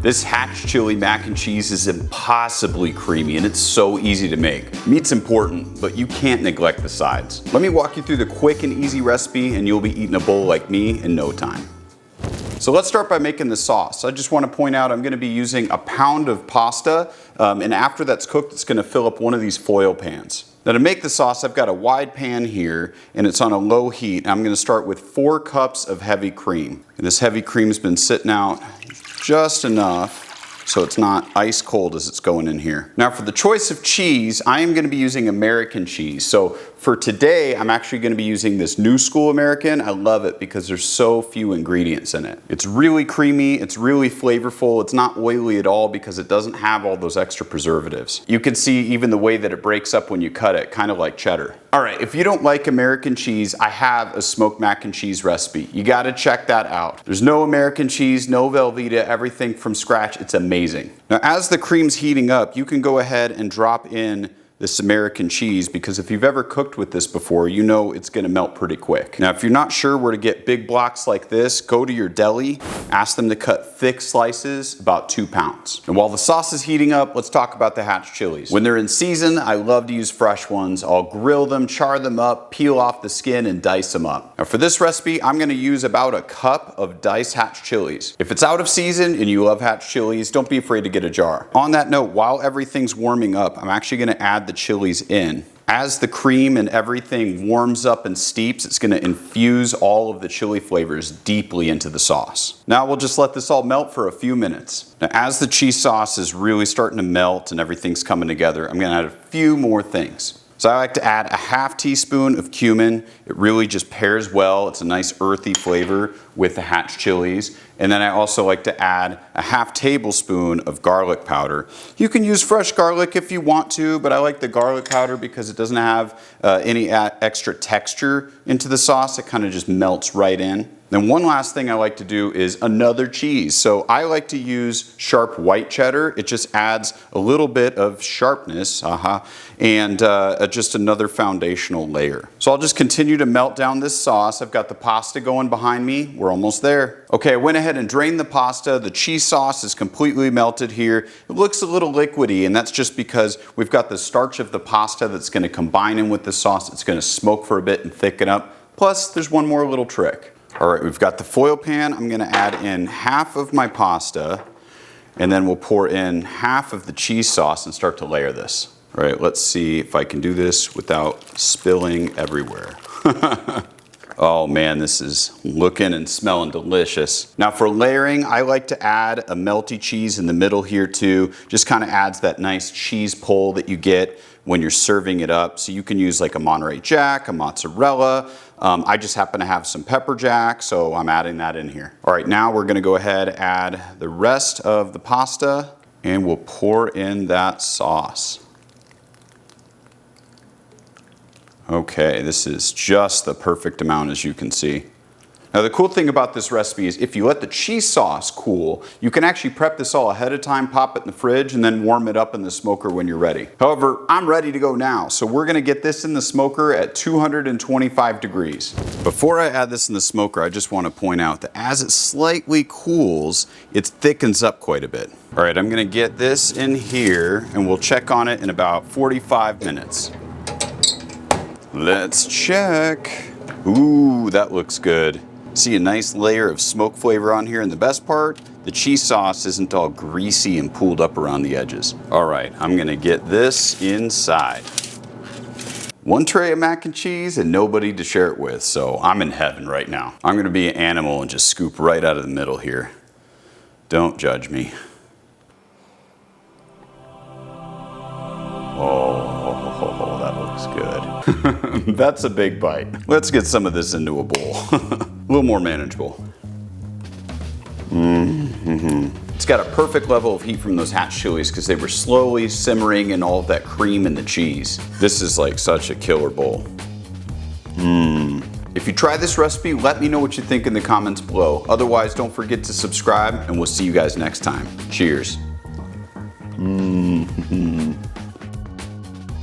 This Hatch Chile mac and cheese is impossibly creamy and it's so easy to make. Meat's important, but you can't neglect the sides. Let me walk you through the quick and easy recipe and you'll be eating a bowl like me in no time. So let's start by making the sauce. I just want to point out I'm going to be using a pound of pasta, and after that's cooked, it's going to fill up one of these foil pans. Now to make the sauce, I've got a wide pan here, and it's on a low heat. I'm going to start with 4 cups of heavy cream. And this heavy cream's been sitting out just enough so it's not ice cold as it's going in here. Now for the choice of cheese, I am going to be using American cheese. So for today, I'm actually going to be using this new school American. I love it because there's so few ingredients in it. It's really creamy, it's really flavorful, it's not oily at all because it doesn't have all those extra preservatives. You can see even the way that it breaks up when you cut it, kind of like cheddar. All right, if you don't like American cheese, I have a smoked mac and cheese recipe. You gotta check that out. There's no American cheese, no Velveeta, everything from scratch. It's amazing. Now, as the cream's heating up, you can go ahead and drop in this American cheese, because if you've ever cooked with this before, you know it's gonna melt pretty quick. Now, if you're not sure where to get big blocks like this, go to your deli, ask them to cut thick slices, about 2 pounds. And while the sauce is heating up, let's talk about the Hatch chilies. When they're in season, I love to use fresh ones. I'll grill them, char them up, peel off the skin, and dice them up. Now for this recipe, I'm gonna use about a cup of diced Hatch chilies. If it's out of season and you love Hatch chilies, don't be afraid to get a jar. On that note, while everything's warming up, I'm actually gonna add the chilies in. As the cream and everything warms up and steeps, it's gonna infuse all of the chili flavors deeply into the sauce. Now we'll just let this all melt for a few minutes. Now as the cheese sauce is really starting to melt and everything's coming together, I'm gonna add a few more things. So I like to add a ½ teaspoon of cumin. It really just pairs well. It's a nice earthy flavor with the Hatch chilies. And then I also like to add a ½ tablespoon of garlic powder. You can use fresh garlic if you want to, but I like the garlic powder because it doesn't have any extra texture into the sauce. It kind of just melts right in. Then one last thing I like to do is another cheese. So I like to use sharp white cheddar. It just adds a little bit of sharpness, and just another foundational layer. So I'll just continue to melt down this sauce. I've got the pasta going behind me. We're almost there. Okay, I went ahead and drained the pasta. The cheese sauce is completely melted here. It looks a little liquidy, and that's just because we've got the starch of the pasta that's gonna combine in with the sauce. It's gonna smoke for a bit and thicken up. Plus, there's one more little trick. All right, we've got the foil pan. I'm gonna add in half of my pasta, and then we'll pour in half of the cheese sauce and start to layer this. All right, let's see if I can do this without spilling everywhere. Oh man, this is looking and smelling delicious. Now for layering, I like to add a melty cheese in the middle here too. Just kind of adds that nice cheese pull that you get when you're serving it up. So you can use like a Monterey Jack, a mozzarella. I just happen to have some pepper jack, so I'm adding that in here. All right, now we're gonna go ahead and add the rest of the pasta and we'll pour in that sauce. Okay, this is just the perfect amount, as you can see. Now the cool thing about this recipe is if you let the cheese sauce cool, you can actually prep this all ahead of time, pop it in the fridge, and then warm it up in the smoker when you're ready. However, I'm ready to go now, so we're gonna get this in the smoker at 225 degrees. Before I add this in the smoker, I just wanna point out that as it slightly cools, it thickens up quite a bit. All right, I'm gonna get this in here, and we'll check on it in about 45 minutes. Let's check. Ooh, that looks good. See a nice layer of smoke flavor on here, and the best part, the cheese sauce isn't all greasy and pooled up around the edges. All right, I'm gonna get this inside. One tray of mac and cheese and nobody to share it with, so I'm in heaven right now. I'm gonna be an animal and just scoop right out of the middle here. Don't judge me. Oh, that looks good. That's a big bite. Let's get some of this into a bowl. A little more manageable. It's got a perfect level of heat from those Hatch chilies because they were slowly simmering in all of that cream and the cheese. This is like such a killer bowl. If you try this recipe, let me know what you think in the comments below. Otherwise, don't forget to subscribe, and we'll see you guys next time. Cheers.